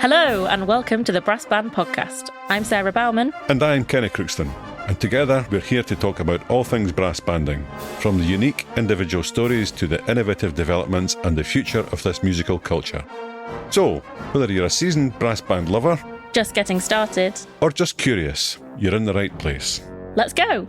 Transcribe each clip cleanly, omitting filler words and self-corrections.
Hello and welcome to the Brass Band Podcast. I'm Sarah Baumann. And I'm Kenny Crookston. And together we're here to talk about all things brass banding, from the unique individual stories to the innovative developments and the future of this musical culture. So, whether you're a seasoned brass band lover, Just getting started, or just curious, you're in the right place. Let's go!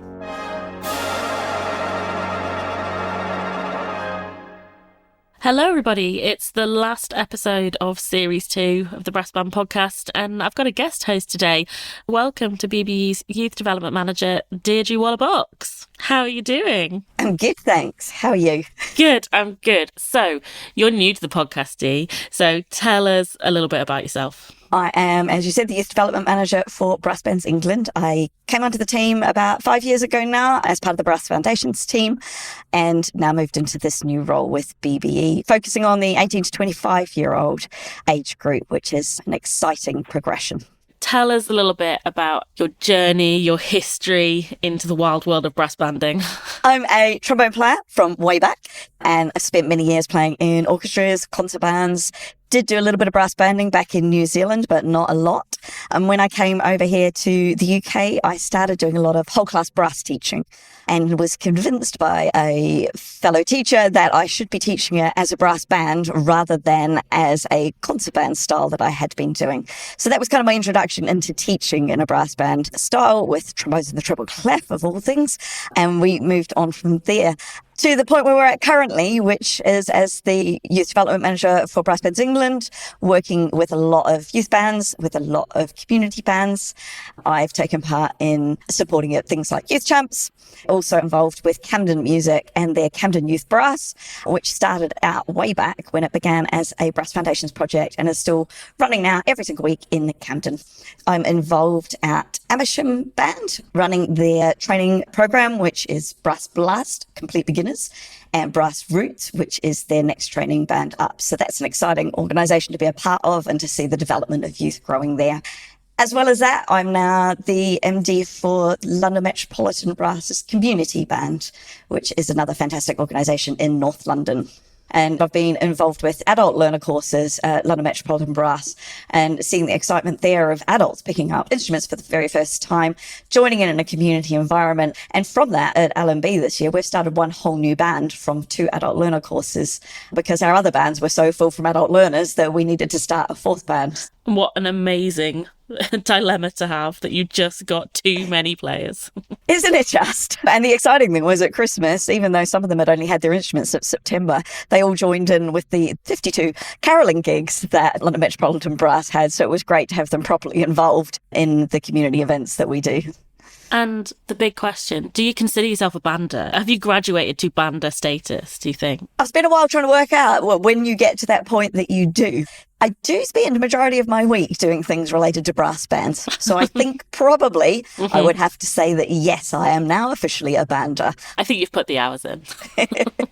Hello everybody, it's the last episode of Series 2 of the Brass Band Podcast and I've got a guest host today. Welcome to BBE's Youth Development Manager, Deirdre Waller-Box. How are you doing? I'm good, thanks. How are you? Good, I'm good. So, you're new to the podcast, Dee, so tell us a little bit about yourself. I am, as you said, the Youth Development Manager for Brass Bands England. I came onto the team about 5 years ago now as part of the Brass Foundations team and now moved into this new role with BBE, focusing on the 18 to 25-year-old age group, which is an exciting progression. Tell us a little bit about your journey, your history into the wild world of brass banding. I'm a trombone player from way back and I spent many years playing in orchestras, concert bands. Did do a little bit of brass banding back in New Zealand, but not a lot. And when I came over here to the UK, I started doing a lot of whole class brass teaching and was convinced by a fellow teacher that I should be teaching it as a brass band rather than as a concert band style that I had been doing. So that was kind of my introduction into teaching in a brass band style with trombones and the treble clef of all things. And we moved on from there to the point where we're at currently, which is as the Youth Development Manager for Brass Bands England, working with a lot of youth bands, with a lot of community bands. I've taken part in supporting at things like Youth Champs, also involved with Camden Music and their Camden Youth Brass, which started out way back when it began as a Brass Foundations project and is still running now every single week in Camden. I'm involved at Amersham Band, running their training program, which is Brass Blast, Complete Beginners, and Brass Roots, which is their next training band up. So that's an exciting organisation to be a part of and to see the development of youth growing there. As well as that, I'm now the MD for London Metropolitan Brass's Community Band, which is another fantastic organisation in North London. And I've been involved with adult learner courses at London Metropolitan Brass and seeing the excitement there of adults picking up instruments for the very first time, joining in a community environment. And from that, at LMB this year, we've started one whole new band from 2 adult learner courses because our other bands were so full from adult learners that we needed to start a 4th band. What an amazing dilemma to have that you just got too many players. Isn't it just? And the exciting thing was at Christmas, even though some of them had only had their instruments since September, they all joined in with the 52 caroling gigs that London Metropolitan Brass had. So it was great to have them properly involved in the community events that we do. And the big question, do you consider yourself a bander? Have you graduated to bander status, do you think? I've spent a while trying to work out when you get to that point that you do. I do spend the majority of my week doing things related to brass bands. So I think probably I would have to say that, yes, I am now officially a bander. I think you've put the hours in.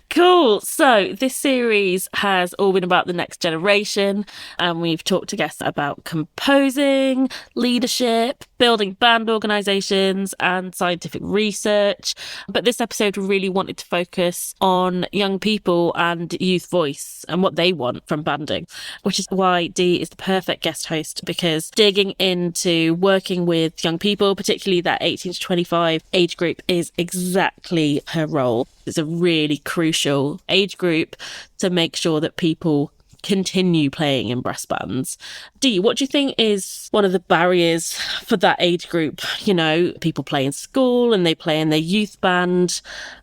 Cool. So this series has all been about the next generation and we've talked to guests about composing, leadership, building band organisations and scientific research. But this episode we really wanted to focus on young people and youth voice and what they want from banding, which is why Dee is the perfect guest host because digging into working with young people, particularly that 18 to 25 age group, is exactly her role. It's a really crucial age group to make sure that people continue playing in brass bands. Dee, what do you think is one of the barriers for that age group? You know, people play in school and they play in their youth band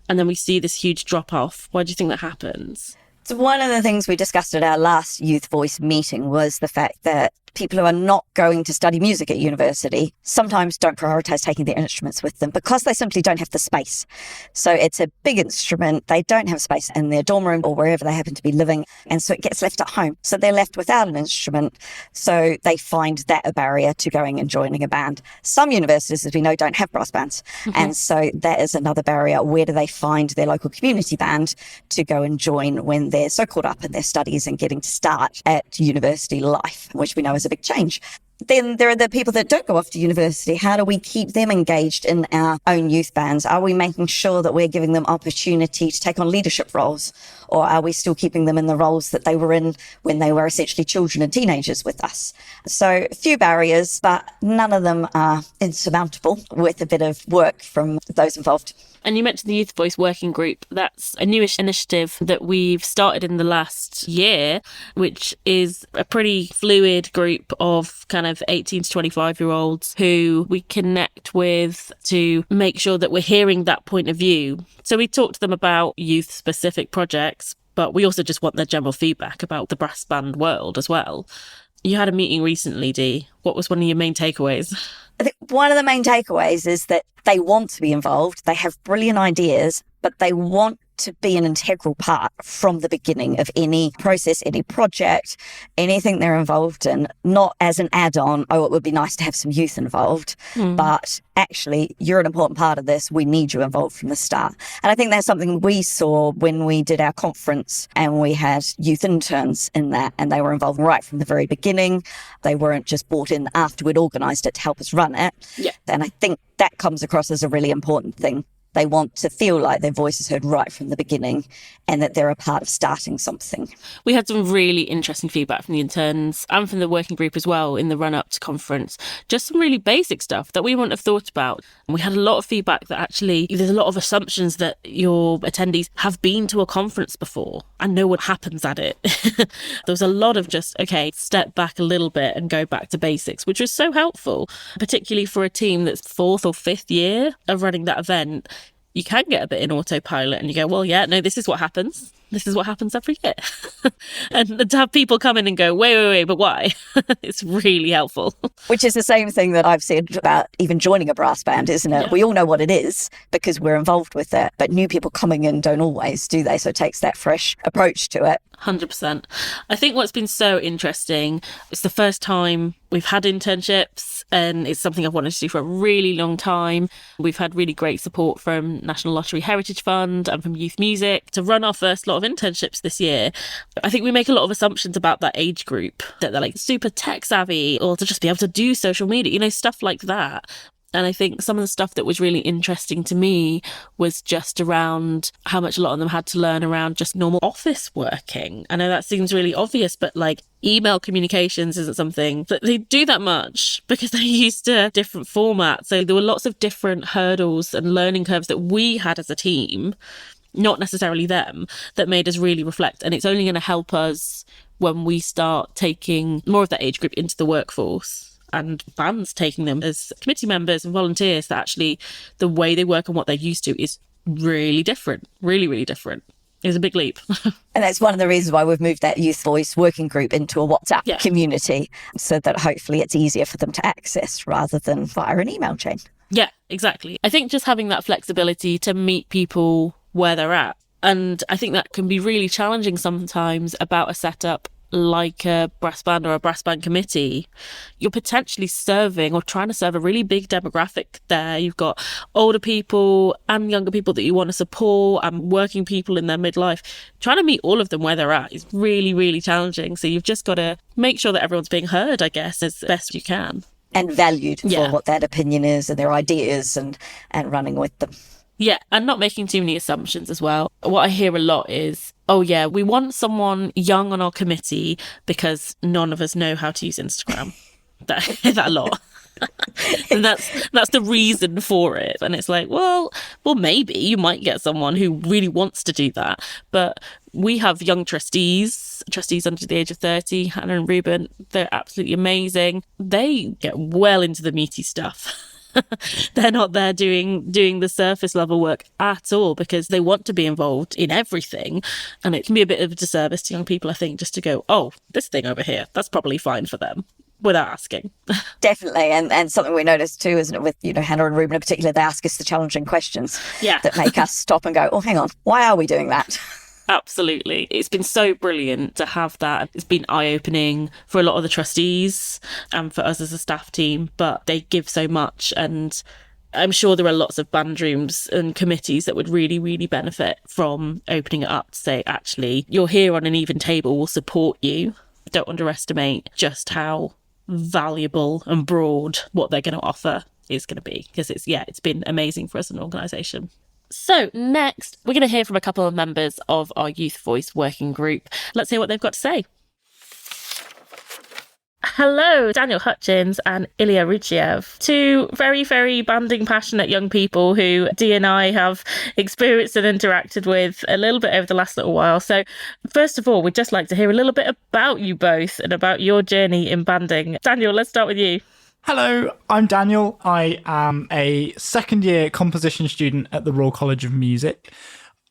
and then we see this huge drop off. Why do you think that happens? So one of the things we discussed at our last Youth Voice meeting was the fact that people who are not going to study music at university sometimes don't prioritise taking their instruments with them because they simply don't have the space. So it's a big instrument. They don't have space in their dorm room or wherever they happen to be living. And so it gets left at home. So they're left without an instrument. So they find that a barrier to going and joining a band. Some universities, as we know, don't have brass bands. And so that is another barrier. Where do they find their local community band to go and join when they're so caught up in their studies and getting to start at university life, which we know is a big change. Then there are the people that don't go off to university. How do we keep them engaged in our own youth bands? Are we making sure that we're giving them opportunity to take on leadership roles? Or are we still keeping them in the roles that they were in when they were essentially children and teenagers with us? So a few barriers, but none of them are insurmountable with a bit of work from those involved. And you mentioned the Youth Voice Working Group. That's a newish initiative that we've started in the last year, which is a pretty fluid group of kind of 18 to 25-year-olds who we connect with to make sure that we're hearing that point of view. So we talk to them about youth-specific projects, but we also just want their general feedback about the brass band world as well. You had a meeting recently, Dee. What was one of your main takeaways? I think one of the main takeaways is that they want to be involved. They have brilliant ideas, but they want to be an integral part from the beginning of any process, any project, anything they're involved in, not as an add-on, oh, it would be nice to have some youth involved, but actually, you're an important part of this. We need you involved from the start. And I think that's something we saw when we did our conference and we had youth interns in that, and they were involved right from the very beginning. They weren't just brought in after we'd organised it to help us run it. Yeah. And I think that comes across as a really important thing. They want to feel like their voice is heard right from the beginning and that they're a part of starting something. We had some really interesting feedback from the interns and from the working group as well in the run-up to conference. Just some really basic stuff that we wouldn't have thought about. And we had a lot of feedback that actually there's a lot of assumptions that your attendees have been to a conference before and know what happens at it. There was a lot of just, okay, step back a little bit and go back to basics, which was so helpful, particularly for a team that's 4th or 5th year of running that event. You can get a bit in autopilot and you go, well, yeah, no, this is what happens. This is what happens every year. And to have people come in and go, wait, but why? It's really helpful. Which is the same thing that I've said about even joining a brass band, isn't it? Yeah. We all know what it is because we're involved with it, but new people coming in don't always, do they? So it takes that fresh approach to it. 100%. I think what's been so interesting, it's the first time we've had internships and it's something I've wanted to do for a really long time. We've had really great support from National Lottery Heritage Fund and from Youth Music to run our first lot of internships this year. I think we make a lot of assumptions about that age group, that they're like super tech savvy or to just be able to do social media, stuff like that. And I think some of the stuff that was really interesting to me was just around how much a lot of them had to learn around just normal office working. I know that seems really obvious, but like email communications isn't something that they do that much because they're used to different formats. So there were lots of different hurdles and learning curves that we had as a team, not necessarily them, that made us really reflect. And it's only going to help us when we start taking more of that age group into the workforce. And bands taking them as committee members and volunteers, that actually the way they work and what they're used to is really different, really, really different. It was a big leap. And that's one of the reasons why we've moved that Youth Voice working group into a WhatsApp community so that hopefully it's easier for them to access rather than via an email chain. Yeah, exactly. I think just having that flexibility to meet people where they're at. And I think that can be really challenging sometimes about a setup like a brass band or a brass band committee. You're potentially serving or trying to serve a really big demographic there. You've got older people and younger people that you want to support and working people in their midlife. Trying to meet all of them where they're at is really, really challenging. So you've just got to make sure that everyone's being heard, I guess, as best you can. And valued for what that opinion is and their ideas and running with them. Yeah, and not making too many assumptions as well. What I hear a lot is, oh yeah, we want someone young on our committee because none of us know how to use Instagram. I hear that a lot. And that's the reason for it. And it's like, well, maybe you might get someone who really wants to do that. But we have young trustees under the age of 30, Hannah and Ruben. They're absolutely amazing. They get well into the meaty stuff. They're not there doing the surface level work at all because they want to be involved in everything. And it can be a bit of a disservice to young people, I think, just to go, oh, this thing over here, that's probably fine for them, without asking. Definitely. And something we noticed too, isn't it, with, Hannah and Ruben in particular, they ask us the challenging questions that make us stop and go, oh, hang on, why are we doing that? Absolutely. It's been so brilliant to have that. It's been eye-opening for a lot of the trustees and for us as a staff team, but they give so much. And I'm sure there are lots of band rooms and committees that would really, really benefit from opening it up to say, actually, you're here on an even table, we'll support you. Don't underestimate just how valuable and broad what they're going to offer is going to be, because it's been amazing for us as an organisation. So next, we're going to hear from a couple of members of our Youth Voice working group. Let's hear what they've got to say. Hello, Daniel Hutchins and Ilya Ruchiev, two very, very banding passionate young people who Dee and I have experienced and interacted with a little bit over the last little while. So first of all, we'd just like to hear a little bit about you both and about your journey in banding. Daniel, let's start with you. Hello, I'm Daniel. I am a second-year composition student at the Royal College of Music.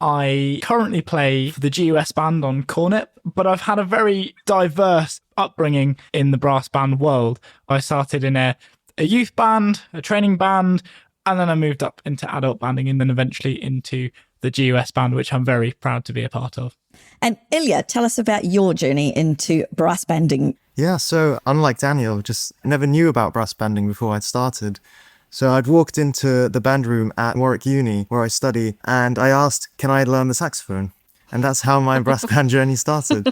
I currently play for the GUS band on cornet, but I've had a very diverse upbringing in the brass band world. I started in a youth band, a training band, and then I moved up into adult banding and then eventually into the GUS band, which I'm very proud to be a part of. And Ilya, tell us about your journey into brass banding. Yeah, so unlike Daniel, just never knew about brass banding before I'd started. So I'd walked into the band room at Warwick Uni, where I study, and I asked, can I learn the saxophone? And that's how my brass band journey started.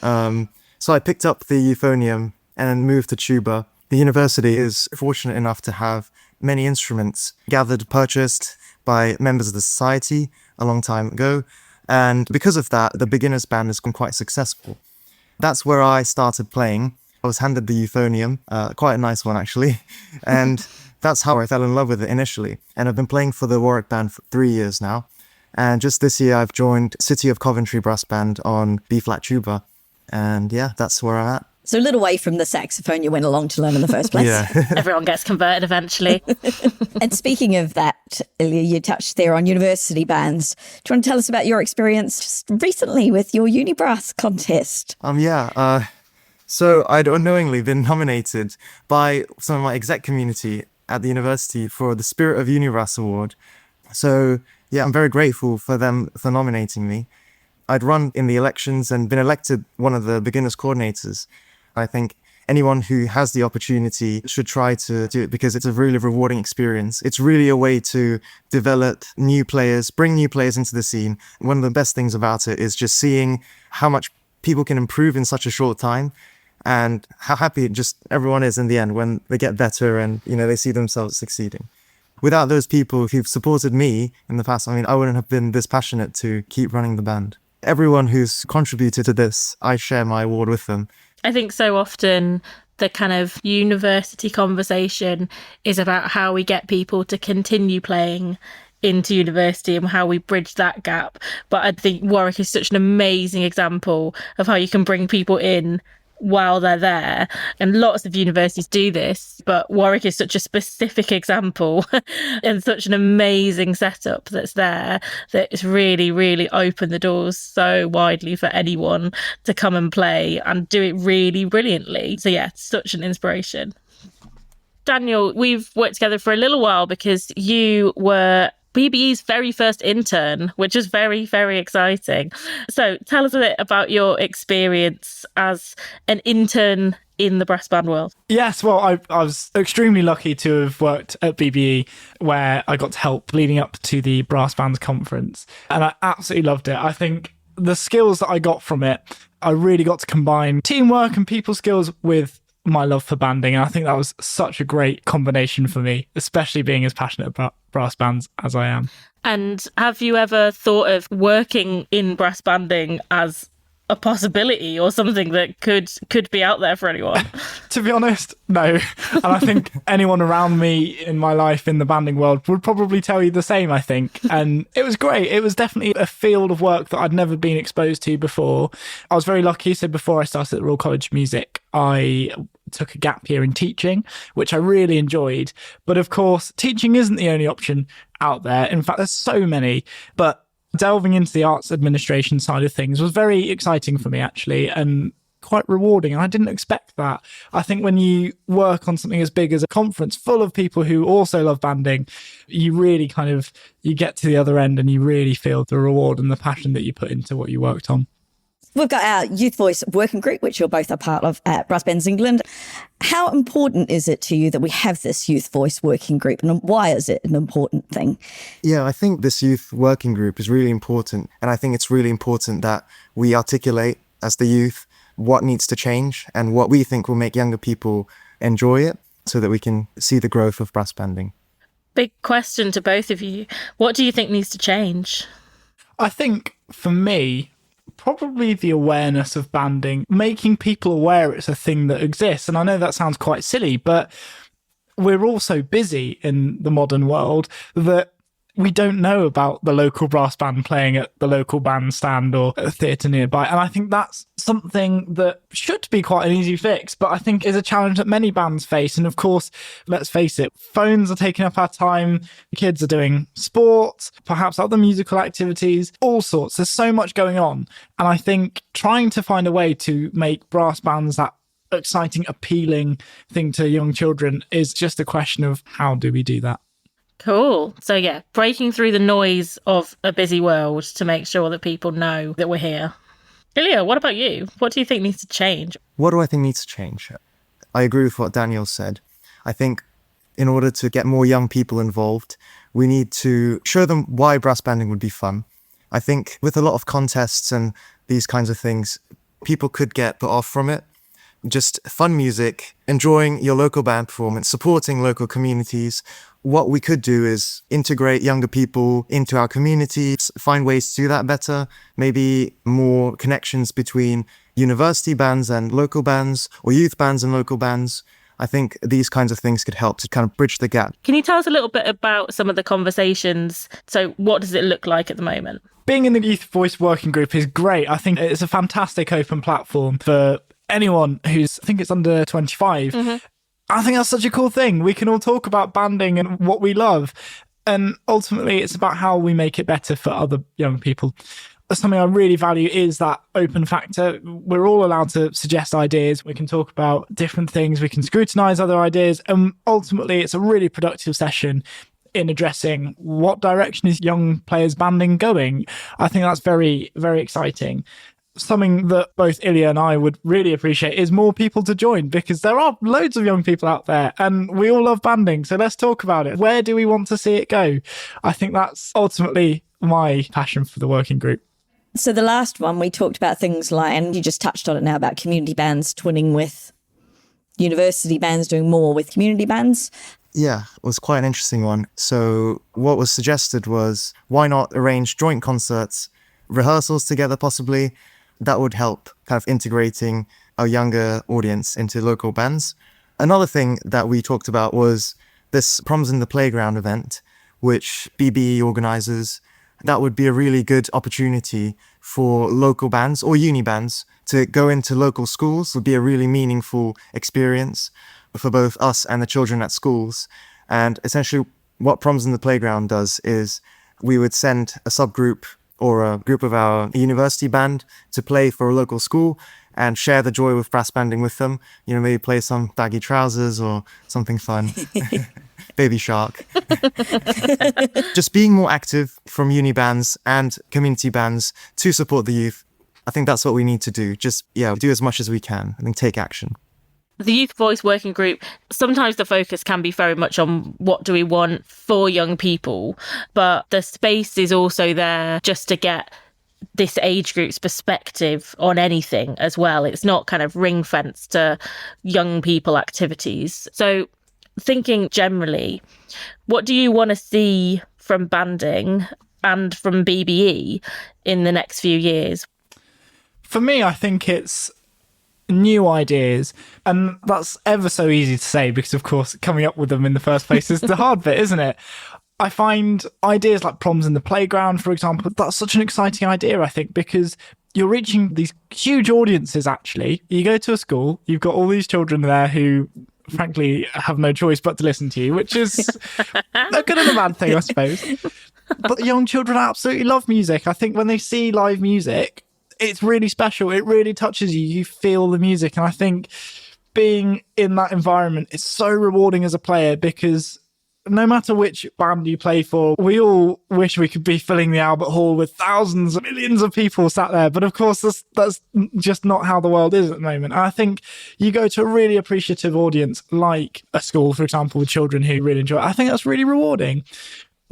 So I picked up the euphonium and moved to tuba. The university is fortunate enough to have many instruments gathered, purchased by members of the society a long time ago. And because of that, the beginners band has been quite successful. That's where I started playing. I was handed the euphonium, quite a nice one actually. And that's how I fell in love with it initially. And I've been playing for the Warwick band for 3 years now. And just this year, I've joined City of Coventry Brass Band on B-flat tuba. And yeah, that's where I'm at. So a little way from the saxophone you went along to learn in the first place. Yeah. Everyone gets converted eventually. And speaking of that, Ilya, you touched there on university bands. Do you want to tell us about your experience just recently with your UniBrass contest? So I'd unknowingly been nominated by some of my exec community at the university for the Spirit of UniBrass award. So yeah, I'm very grateful for them for nominating me. I'd run in the elections and been elected one of the beginners coordinators. I think anyone who has the opportunity should try to do it because it's a really rewarding experience. It's really a way to develop new players, bring new players into the scene. One of the best things about it is just seeing how much people can improve in such a short time and how happy just everyone is in the end when they get better and, they see themselves succeeding. Without those people who've supported me in the past, I wouldn't have been this passionate to keep running the band. Everyone who's contributed to this, I share my award with them. I think so often the kind of university conversation is about how we get people to continue playing into university and how we bridge that gap. But I think Warwick is such an amazing example of how you can bring people in while they're there. And lots of universities do this, but Warwick is such a specific example and such an amazing setup that's there that it's really, really opened the doors so widely for anyone to come and play and do it really brilliantly. So yeah, such an inspiration. Daniel, we've worked together for a little while because you were BBE's very first intern, which is very, very exciting. So tell us a bit about your experience as an intern in the brass band world. Yes, well, I was extremely lucky to have worked at BBE where I got to help leading up to the Brass Bands Conference. And I absolutely loved it. I think the skills that I got from it, I really got to combine teamwork and people skills with my love for banding, and I think that was such a great combination for me, especially being as passionate about brass bands as I am. And have you ever thought of working in brass banding as a possibility or something that could be out there for anyone? To be honest, no. And I think anyone around me in my life in the banding world would probably tell you the same, I think. And it was great. It was definitely a field of work that I'd never been exposed to before. I was very lucky. So before I started at the Royal College of Music, I took a gap year in teaching, which I really enjoyed. But of course, teaching isn't the only option out there. In fact, there's so many. But delving into the arts administration side of things was very exciting for me, actually, and quite rewarding. And I didn't expect that. I think when you work on something as big as a conference full of people who also love banding, you really you get to the other end and you really feel the reward and the passion that you put into what you worked on. We've got our Youth Voice working group, which you're both a part of at Brass Bands England. How important is it to you that we have this Youth Voice working group, and why is it an important thing? Yeah, I think this youth working group is really important. And I think it's really important that we articulate as the youth what needs to change and what we think will make younger people enjoy it so that we can see the growth of brass banding. Big question to both of you. What do you think needs to change? I think for me, probably the awareness of banding, making people aware it's a thing that exists. And I know that sounds quite silly, but we're all so busy in the modern world that we don't know about the local brass band playing at the local bandstand or a theatre nearby. And I think that's something that should be quite an easy fix, but I think is a challenge that many bands face. And of course, let's face it, phones are taking up our time. The kids are doing sports, perhaps other musical activities, all sorts. There's so much going on. And I think trying to find a way to make brass bands that exciting, appealing thing to young children is just a question of how do we do that? Cool. So yeah, breaking through the noise of a busy world to make sure that people know that we're here. Ilya, what about you? What do you think needs to change? What do I think needs to change? I agree with what Daniel said. I think in order to get more young people involved, we need to show them why brass banding would be fun. I think with a lot of contests and these kinds of things, people could get put off from it. Just fun music, enjoying your local band performance, supporting local communities. What we could do is integrate younger people into our communities, find ways to do that better, maybe more connections between university bands and local bands, or youth bands and local bands. I think these kinds of things could help to kind of bridge the gap. Can you tell us a little bit about some of the conversations? So what does it look like at the moment? Being in the Youth Voice Working Group is great. I think it's a fantastic open platform for anyone who's, I think it's under 25. Mm-hmm. I think that's such a cool thing. We can all talk about banding and what we love. And ultimately, it's about how we make it better for other young people. Something I really value is that open factor. We're all allowed to suggest ideas. We can talk about different things. We can scrutinise other ideas. And ultimately, it's a really productive session in addressing what direction is young players banding going. I think that's very, very exciting. Something that both Ilya and I would really appreciate is more people to join, because there are loads of young people out there and we all love banding. So let's talk about it. Where do we want to see it go? I think that's ultimately my passion for the working group. So the last one, we talked about things like, and you just touched on it now, about community bands twinning with university bands, doing more with community bands. Yeah, it was quite an interesting one. So what was suggested was, why not arrange joint concerts, rehearsals together possibly? That would help kind of integrating our younger audience into local bands. Another thing that we talked about was this Proms in the Playground event, which BBE organises. That would be a really good opportunity for local bands or uni bands to go into local schools. It would be a really meaningful experience for both us and the children at schools. And essentially what Proms in the Playground does is we would send a subgroup or a group of our university band to play for a local school and share the joy with brass banding with them. You know, maybe play some baggy trousers or something fun. Baby Shark. Just being more active from uni bands and community bands to support the youth. I think that's what we need to do. Just, do as much as we can and take action. The Youth Voice Working Group, sometimes the focus can be very much on what do we want for young people, but the space is also there just to get this age group's perspective on anything as well. It's not kind of ring-fenced to young people activities. So thinking generally, what do you want to see from banding and from BBE in the next few years? For me, I think it's new ideas, and that's ever so easy to say because, of course, coming up with them in the first place is the hard bit, isn't it? I find ideas like Proms in the Playground, for example, that's such an exciting idea, I think, because you're reaching these huge audiences, actually. You go to a school, you've got all these children there who, frankly, have no choice but to listen to you, which is a good and a bad thing, I suppose. But the young children absolutely love music. I think when they see live music, it's really special. It really touches you. You feel the music. And I think being in that environment is so rewarding as a player, because no matter which band you play for, we all wish we could be filling the Albert Hall with thousands, millions of people sat there. But of course, that's just not how the world is at the moment. And I think you go to a really appreciative audience, like a school, for example, with children who really enjoy it. I think that's really rewarding.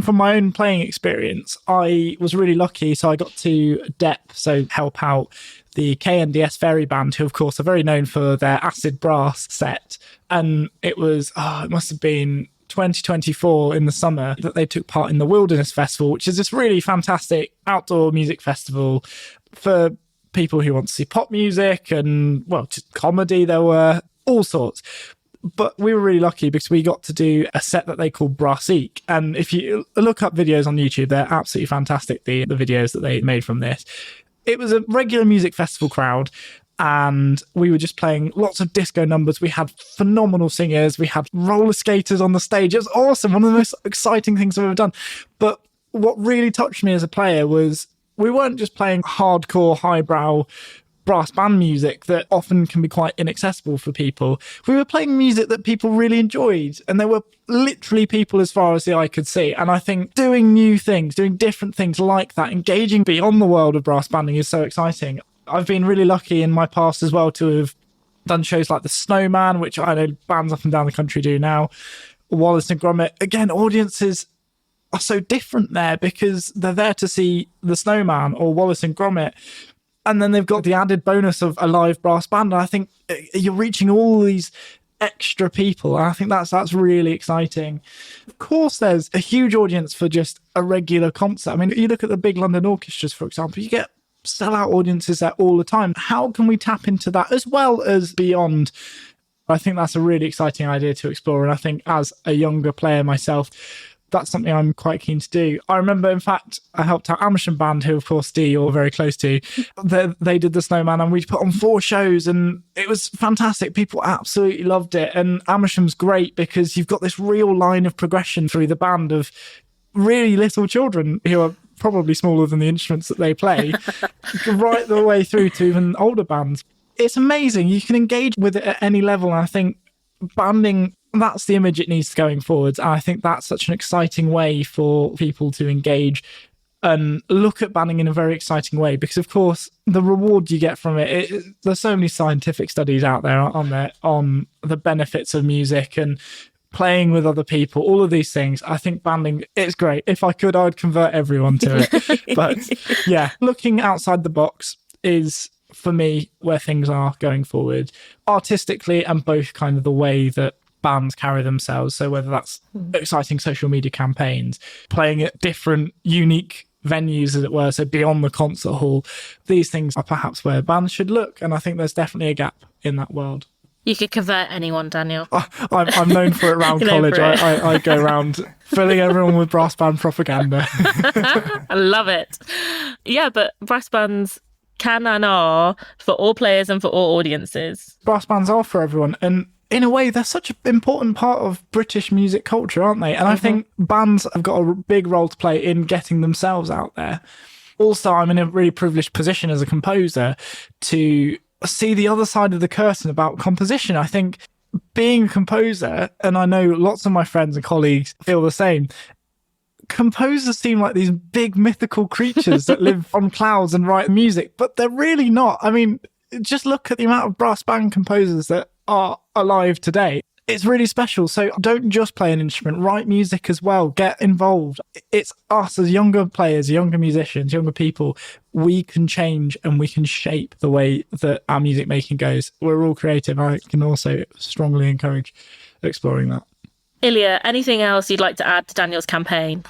From my own playing experience, I was really lucky. So I got to DEP, so help out the KNDS Fairy Band, who of course are very known for their acid brass set. And it must have been 2024 in the summer that they took part in the Wilderness Festival, which is this really fantastic outdoor music festival for people who want to see pop music and, well, just comedy. There were all sorts. But we were really lucky because we got to do a set that they call Brassique. And if you look up videos on YouTube, they're absolutely fantastic, the videos that they made from this. It was a regular music festival crowd, and we were just playing lots of disco numbers. We had phenomenal singers. We had roller skaters on the stage. It was awesome. One of the most exciting things I've ever done. But what really touched me as a player was we weren't just playing hardcore, highbrow brass band music that often can be quite inaccessible for people. We were playing music that people really enjoyed, and there were literally people as far as the eye could see. And I think doing new things, doing different things like that, engaging beyond the world of brass banding is so exciting. I've been really lucky in my past as well to have done shows like the Snowman, which I know bands up and down the country do now, Wallace and Gromit. Again, audiences are so different there because they're there to see the Snowman or Wallace and Gromit, and then they've got the added bonus of a live brass band. And I think you're reaching all these extra people. And I think that's really exciting. Of course, there's a huge audience for just a regular concert. I mean, you look at the big London orchestras, for example, you get sellout audiences there all the time. How can we tap into that as well as beyond? I think that's a really exciting idea to explore. And I think as a younger player myself, that's something I'm quite keen to do. I remember, in fact, I helped out Amersham Band, who, of course, Dee, you're very close to. They did the Snowman, and we put on 4 shows, and it was fantastic. People absolutely loved it. And Amersham's great because you've got this real line of progression through the band of really little children who are probably smaller than the instruments that they play, right the way through to even older bands. It's amazing. You can engage with it at any level. And I think banding, that's the image it needs going forwards. And I think that's such an exciting way for people to engage and look at banding in a very exciting way, because of course the reward you get from it, there's so many scientific studies out there, aren't there, on the benefits of music and playing with other people, all of these things. I think banding, it's great. If I could, I'd convert everyone to it. But yeah, looking outside the box is, for me, where things are going forward artistically, and both kind of the way that bands carry themselves. So whether that's exciting social media campaigns, playing at different unique venues, as it were, so beyond the concert hall, these things are perhaps where bands should look. And I think there's definitely a gap in that world. You could convert anyone, Daniel. I'm known for it around college. I go around filling everyone with brass band propaganda. I love it. Yeah, but brass bands can and are for all players and for all audiences. Brass bands are for everyone. And in a way, they're such an important part of British music culture, aren't they? And I think bands have got a big role to play in getting themselves out there. Also, I'm in a really privileged position as a composer to see the other side of the curtain about composition. I think being a composer, and I know lots of my friends and colleagues feel the same, composers seem like these big mythical creatures that live on clouds and write music, but they're really not. I mean, just look at the amount of brass band composers that are alive today. It's really special. So don't just play an instrument, write music as well, get involved. It's us as younger players, younger musicians, younger people, we can change and we can shape the way that our music making goes. We're all creative. I can also strongly encourage exploring that. Ilya, anything else you'd like to add to Daniel's campaign?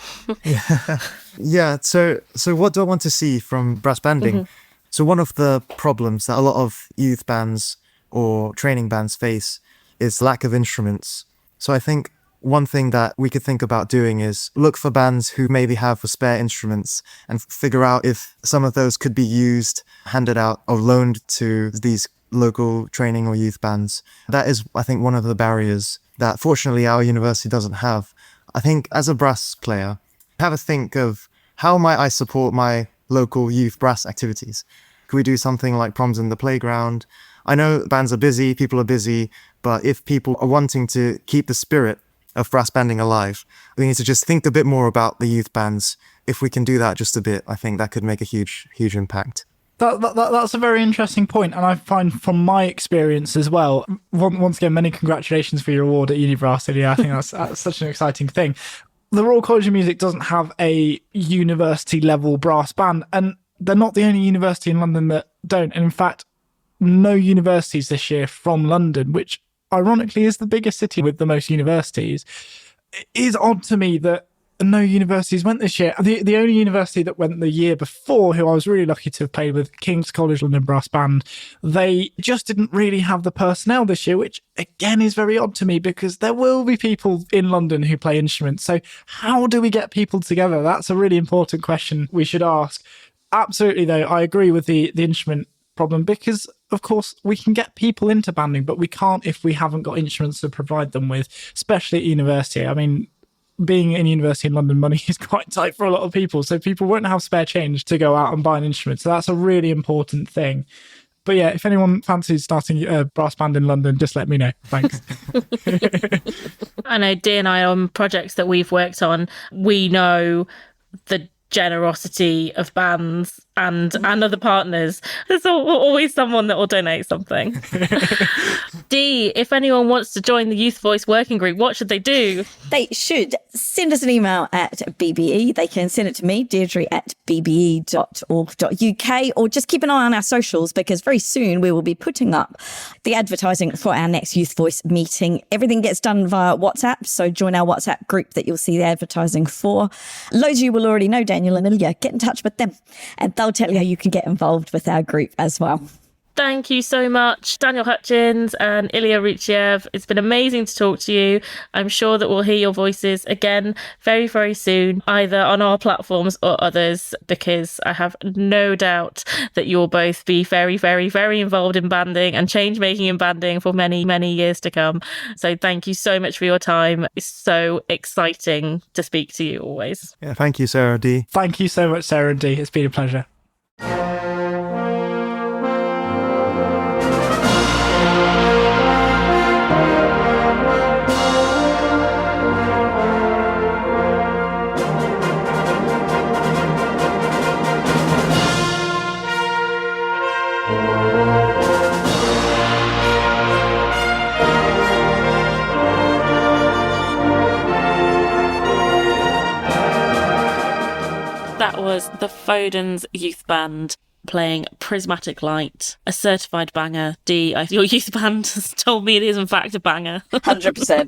Yeah, so what do I want to see from brass banding? So one of the problems that a lot of youth bands or training bands face is lack of instruments. So I think one thing that we could think about doing is look for bands who maybe have spare instruments and figure out if some of those could be used, handed out, or loaned to these local training or youth bands. That is, I think, one of the barriers that fortunately our university doesn't have. I think as a brass player, have a think of how might I support my local youth brass activities? Could we do something like proms in the playground? I know bands are busy, people are busy, but if people are wanting to keep the spirit of brass banding alive, we need to just think a bit more about the youth bands. If we can do that just a bit, I think that could make a huge impact. That's a very interesting point, and I find from my experience as well, once again, many congratulations for your award at UniBrass, Ilya. I think that's such an exciting thing. The Royal College of Music doesn't have a university level brass band, and they're not the only university in London that don't. And in fact, no universities this year from London, which ironically is the biggest city with the most universities. It is odd to me that no universities went this year. The only university that went the year before, who I was really lucky to have played with, King's College London Brass Band, they just didn't really have the personnel this year, which again is very odd to me because there will be people in London who play instruments. So how do we get people together? That's a really important question we should ask. Absolutely, though, I agree with the instrument problem because, of course, we can get people into banding, but we can't if we haven't got instruments to provide them with, especially at university. I mean, being in university in London, money is quite tight for a lot of people, so people won't have spare change to go out and buy an instrument. So that's a really important thing. But yeah, if anyone fancies starting a brass band in London, just let me know. Thanks. I know Dee and I, on projects that we've worked on, we know the generosity of bands and other partners. There's always someone that will donate something. Dee, if anyone wants to join the Youth Voice Working Group, what should they do? They should send us an email at BBE. They can send it to me, Deirdre, at bbe.org.uk, or just keep an eye on our socials because very soon we will be putting up the advertising for our next Youth Voice meeting. Everything gets done via WhatsApp, so join our WhatsApp group that you'll see the advertising for. Loads of you will already know Daniel and Ilya. Get in touch with them and they'll tell you how you can get involved with our group as well. Thank you so much, Daniel Hutchins and Ilya Ruchiev. It's been amazing to talk to you. I'm sure that we'll hear your voices again very, very soon, either on our platforms or others, because I have no doubt that you'll both be very, very, very involved in banding and change making in banding for many, many years to come. So thank you so much for your time. It's so exciting to speak to you always. Yeah, thank you, Sarah D. Thank you so much, Sarah and Dee. It's been a pleasure. That was the Foden's Youth Band playing Prismatic Light, a certified banger. Dee, your youth band has told me it is in fact a banger. 100%.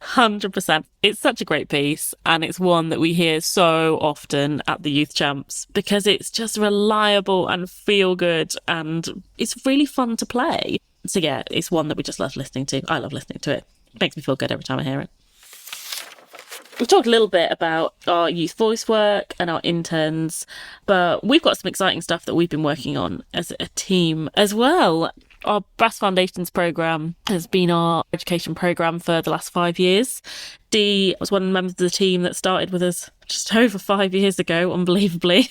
100%. It's such a great piece, and it's one that we hear so often at the Youth Champs because it's just reliable and feel good, and it's really fun to play. So yeah, it's one that we just love listening to. I love listening to it. It makes me feel good every time I hear it. We've talked a little bit about our youth voice work and our interns, but we've got some exciting stuff that we've been working on as a team as well. Our Brass Foundations programme has been our education programme for the last 5 years. Dee was one of the members of the team that started with us just over 5 years ago, unbelievably,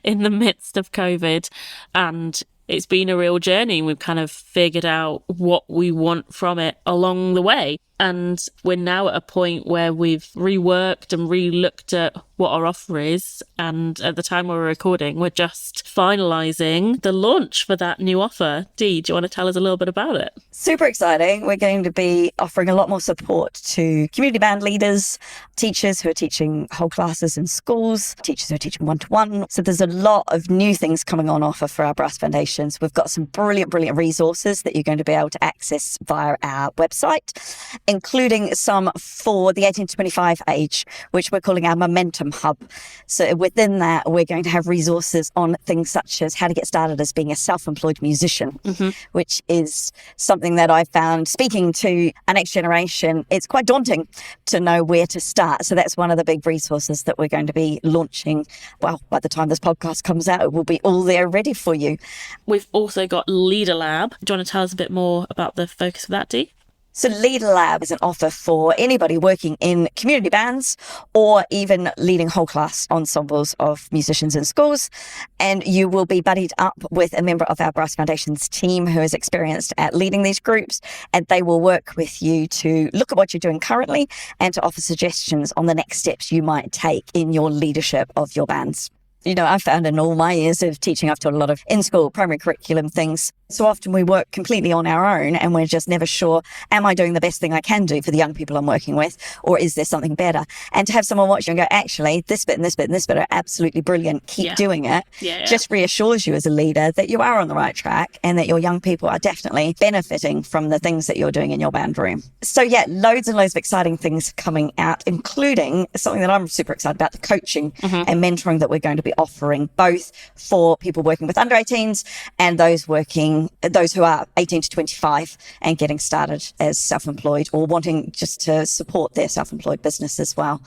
in the midst of COVID. And it's been a real journey. We've kind of figured out what we want from it along the way. And we're now at a point where we've reworked and re-looked at what our offer is. And at the time we're recording, we're just finalising the launch for that new offer. Dee, do you want to tell us a little bit about it? Super exciting. We're going to be offering a lot more support to community band leaders, teachers who are teaching whole classes in schools, teachers who are teaching one-to-one. So there's a lot of new things coming on offer for our Brass Foundations. We've got some brilliant resources that you're going to be able to access via our website, including some for the 18 to 25 age, which we're calling our Momentum Hub. So within that, we're going to have resources on things such as how to get started as being a self-employed musician, which is something that I found speaking to our next generation, it's quite daunting to know where to start. So that's one of the big resources that we're going to be launching. Well, by the time this podcast comes out, it will be all there ready for you. We've also got Leader Lab. Do you want to tell us a bit more about the focus of that, Dee? So Leader Lab is an offer for anybody working in community bands or even leading whole class ensembles of musicians in schools. And you will be buddied up with a member of our Brass Foundations team who is experienced at leading these groups. And they will work with you to look at what you're doing currently and to offer suggestions on the next steps you might take in your leadership of your bands. You know, I've found in all my years of teaching, I've taught a lot of in-school primary curriculum things. So often we work completely on our own and we're just never sure, am I doing the best thing I can do for the young people I'm working with, or is there something better? And to have someone watch you and go, actually, this bit and this bit and this bit are absolutely brilliant, keep doing it, just reassures you as a leader that you are on the right track and that your young people are definitely benefiting from the things that you're doing in your band room. So yeah, loads and loads of exciting things coming out, including something that I'm super excited about, the coaching and mentoring that we're going to be offering, both for people working with under 18s and those who are 18 to 25 and getting started as self-employed or wanting just to support their self-employed business as well.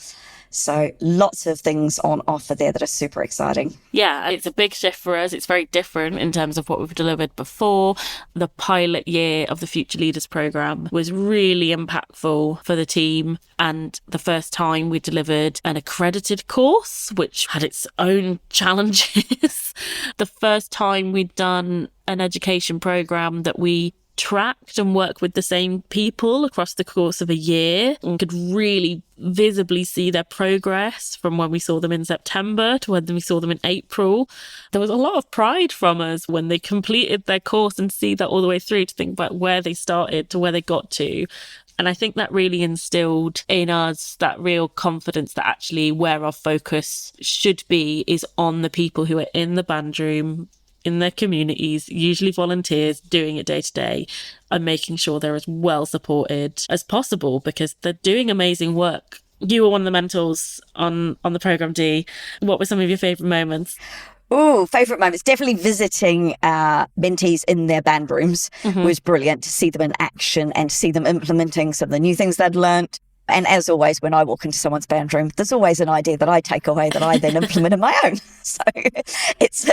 So lots of things on offer there that are super exciting. Yeah, it's a big shift for us. It's very different in terms of what we've delivered before. The pilot year of the Future Leaders programme was really impactful for the team. And the first time we delivered an accredited course, which had its own challenges. The first time we'd done an education programme that we tracked and worked with the same people across the course of a year and could really visibly see their progress from when we saw them in September to when we saw them in April. There was a lot of pride from us when they completed their course and see that all the way through, to think about where they started to where they got to. And I think that really instilled in us that real confidence that actually where our focus should be is on the people who are in the band room, in their communities, usually volunteers, doing it day to day, and making sure they're as well supported as possible because they're doing amazing work. You were one of the mentors on the programme, Dee. What were some of your favourite moments? Oh, favourite moments. Definitely visiting mentees in their band rooms was brilliant to see them in action and to see them implementing some of the new things they'd learnt. And as always, when I walk into someone's band room, there's always an idea that I take away that I then implement in my own. So it's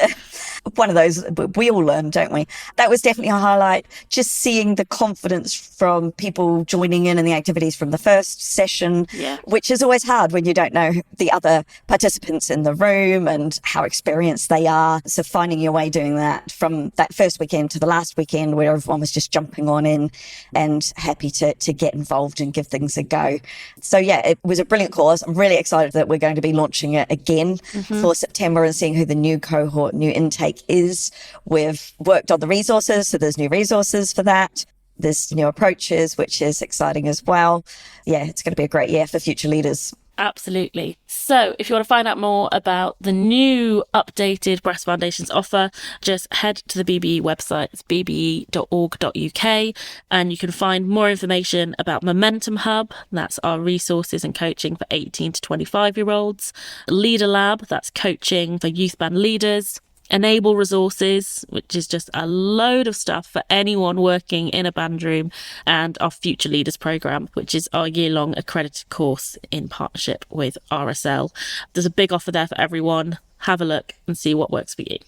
one of those, we all learn, don't we? That was definitely a highlight. Just seeing the confidence from people joining in the activities from the first session, which is always hard when you don't know the other participants in the room and how experienced they are. So finding your way doing that from that first weekend to the last weekend where everyone was just jumping on in and happy to get involved and give things a go. So yeah, it was a brilliant course. I'm really excited that we're going to be launching it again for September and seeing who the new cohort, new intake is. We've worked on the resources, so there's new resources for that. There's new approaches, which is exciting as well. Yeah, it's going to be a great year for future leaders. Absolutely. So if you want to find out more about the new updated Brass Foundations offer, just head to the BBE website. It's bbe.org.uk, and you can find more information about Momentum Hub. That's our resources and coaching for 18 to 25-year-olds. Leader Lab, that's coaching for youth band leaders. Enable Resources, which is just a load of stuff for anyone working in a band room, and our Future Leaders programme, which is our year-long accredited course in partnership with RSL. There's a big offer there for everyone. Have a look and see what works for you.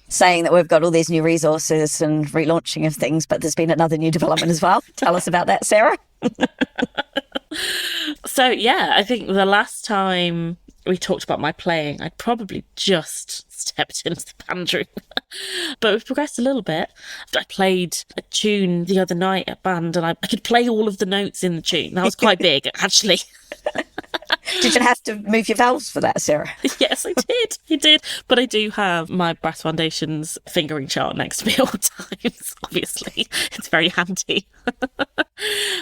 Saying that we've got all these new resources and relaunching of things, but there's been another new development as well. Tell us about that, Sarah. So, yeah, I think the last time we talked about my playing, I'd probably just stepped into the band room. But we've progressed a little bit. I played a tune the other night at band and I could play all of the notes in the tune. That was quite big, actually. Did you have to move your valves for that, Sarah? Yes, I did. I did. But I do have my Brass Foundations fingering chart next to me all times, obviously. It's very handy.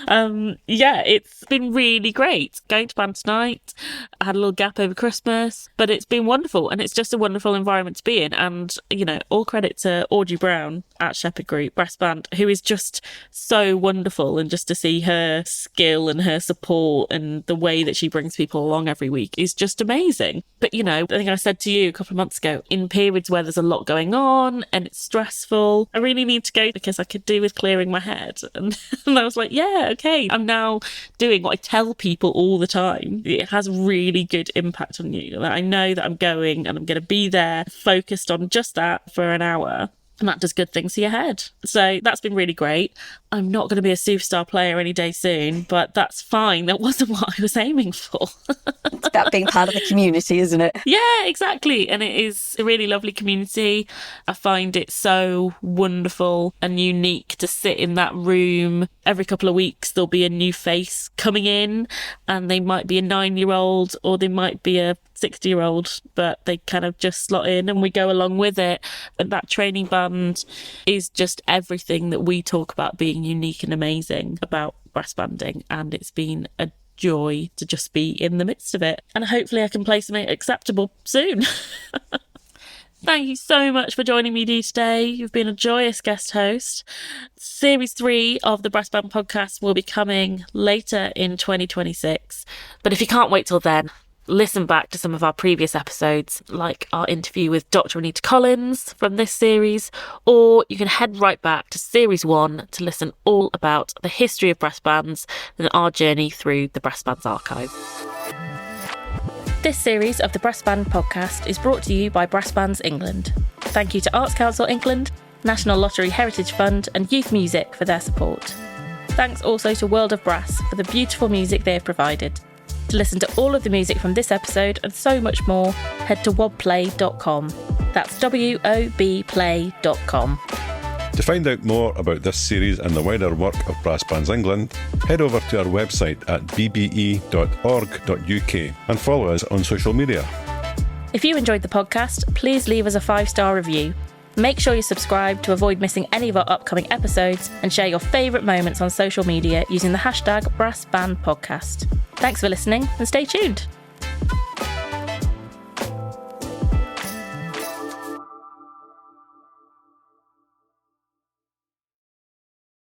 Yeah, it's been really great. Going to band tonight. I had a little gap over Christmas, but it's been wonderful. And it's just a wonderful environment to be in. And, you know, all credit to Audrey Brown at Shepherd Group Brass Band, who is just so wonderful. And just to see her skill and her support and the way that she brings people along every week is just amazing. But, you know, I think I said to you a couple of months ago, in periods where there's a lot going on and it's stressful, I really need to go because I could do with clearing my head. And I was like, yeah, okay. I'm now doing what I tell people all the time. It has really good impact on you. I know that I'm going and I'm going to be there focused on just that for an hour. And that does good things to your head. So that's been really great. I'm not going to be a superstar player any day soon, but that's fine. That wasn't what I was aiming for. about being part of the community, isn't it? Yeah, exactly. And it is a really lovely community. I find it so wonderful and unique to sit in that room. Every couple of weeks, there'll be a new face coming in, and they might be a 9-year-old or they might be a 60-year-old, but they kind of just slot in and we go along with it. And that training band is just everything that we talk about being unique and amazing about brass banding. And it's been a joy to just be in the midst of it. And hopefully I can play something acceptable soon. Thank you so much for joining me, Dee, today. You've been a joyous guest host. Series 3 of the Brass Band podcast will be coming later in 2026. But if you can't wait till then, listen back to some of our previous episodes, like our interview with Dr. Anita Collins from this series, or you can head right back to Series 1 to listen all about the history of brass bands and our journey through the Brass Bands archive. This series of the Brass Band podcast is brought to you by Brass Bands England. Thank you to Arts Council England, National Lottery Heritage Fund and Youth Music for their support. Thanks also to World of Brass for the beautiful music they have provided. To listen to all of the music from this episode and so much more, head to wobplay.com. That's wobplay.com. To find out more about this series and the wider work of Brass Bands England, head over to our website at bbe.org.uk and follow us on social media. If you enjoyed the podcast, please leave us a 5-star review. Make sure you subscribe to avoid missing any of our upcoming episodes and share your favourite moments on social media using the hashtag BrassBandPodcast. Thanks for listening and stay tuned.